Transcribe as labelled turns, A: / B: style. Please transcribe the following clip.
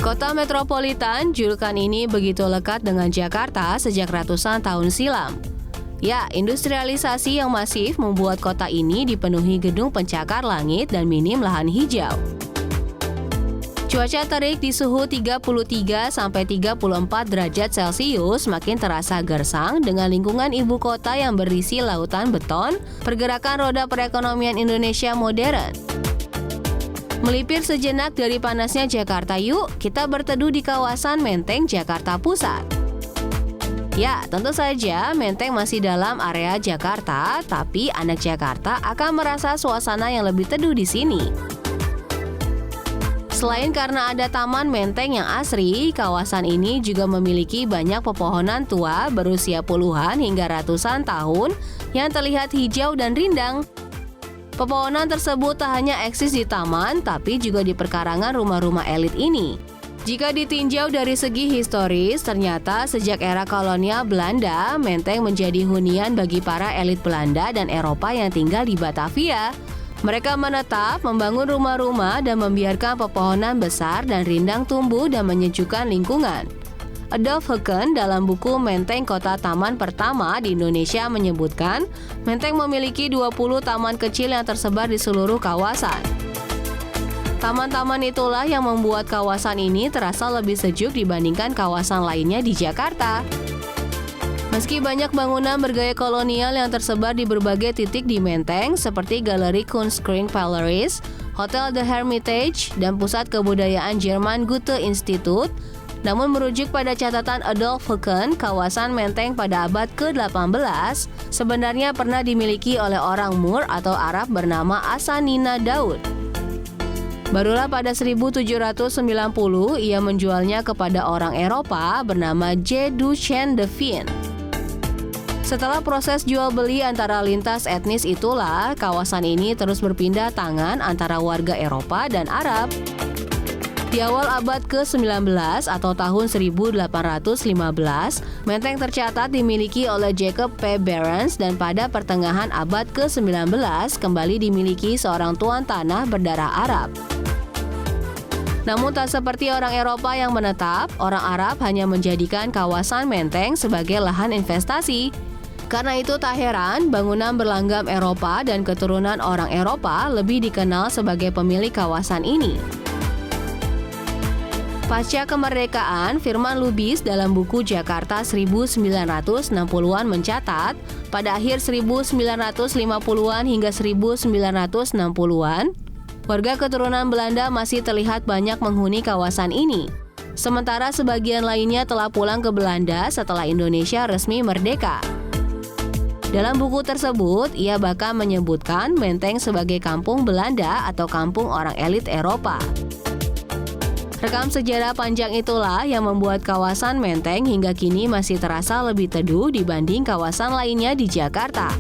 A: Kota metropolitan, julukan ini begitu lekat dengan Jakarta sejak ratusan tahun silam. Ya, industrialisasi yang masif membuat kota ini dipenuhi gedung pencakar langit dan minim lahan hijau. Cuaca terik di suhu 33-34 derajat Celcius makin terasa gersang dengan lingkungan ibu kota yang berisi lautan beton, pergerakan roda perekonomian Indonesia modern. Melipir sejenak dari panasnya Jakarta yuk, kita berteduh di kawasan Menteng, Jakarta Pusat. Ya, tentu saja Menteng masih dalam area Jakarta, tapi anak Jakarta akan merasa suasana yang lebih teduh di sini. Selain karena ada Taman Menteng yang asri, kawasan ini juga memiliki banyak pepohonan tua berusia puluhan hingga ratusan tahun yang terlihat hijau dan rindang. Pepohonan tersebut tak hanya eksis di taman, tapi juga di perkarangan rumah-rumah elit ini. Jika ditinjau dari segi historis, ternyata sejak era kolonial Belanda, Menteng menjadi hunian bagi para elit Belanda dan Eropa yang tinggal di Batavia. Mereka menetap, membangun rumah-rumah dan membiarkan pepohonan besar dan rindang tumbuh dan menyejukkan lingkungan. Adolf Hucken dalam buku Menteng Kota Taman Pertama di Indonesia menyebutkan, Menteng memiliki 20 taman kecil yang tersebar di seluruh kawasan. Taman-taman itulah yang membuat kawasan ini terasa lebih sejuk dibandingkan kawasan lainnya di Jakarta. Meski banyak bangunan bergaya kolonial yang tersebar di berbagai titik di Menteng, seperti Galeri Kunstskring Palace, Hotel The Hermitage, dan Pusat Kebudayaan Jerman Goethe Institut, namun merujuk pada catatan Adolf Hucken, kawasan Menteng pada abad ke-18 sebenarnya pernah dimiliki oleh orang Moor atau Arab bernama Asanina Daud. Barulah pada 1790 ia menjualnya kepada orang Eropa bernama J. Duchesne de Vin. Setelah proses jual beli antara lintas etnis itulah, kawasan ini terus berpindah tangan antara warga Eropa dan Arab. Di awal abad ke-19 atau tahun 1815, Menteng tercatat dimiliki oleh Jacob P. Behrens dan pada pertengahan abad ke-19 kembali dimiliki seorang tuan tanah berdarah Arab. Namun tak seperti orang Eropa yang menetap, orang Arab hanya menjadikan kawasan Menteng sebagai lahan investasi. Karena itu tak heran bangunan berlanggam Eropa dan keturunan orang Eropa lebih dikenal sebagai pemilik kawasan ini. Pasca kemerdekaan, Firman Lubis dalam buku Jakarta 1960-an mencatat, pada akhir 1950-an hingga 1960-an, warga keturunan Belanda masih terlihat banyak menghuni kawasan ini. Sementara sebagian lainnya telah pulang ke Belanda setelah Indonesia resmi merdeka. Dalam buku tersebut, ia bahkan menyebutkan Menteng sebagai kampung Belanda atau kampung orang elit Eropa. Rekam sejarah panjang itulah yang membuat kawasan Menteng hingga kini masih terasa lebih teduh dibanding kawasan lainnya di Jakarta.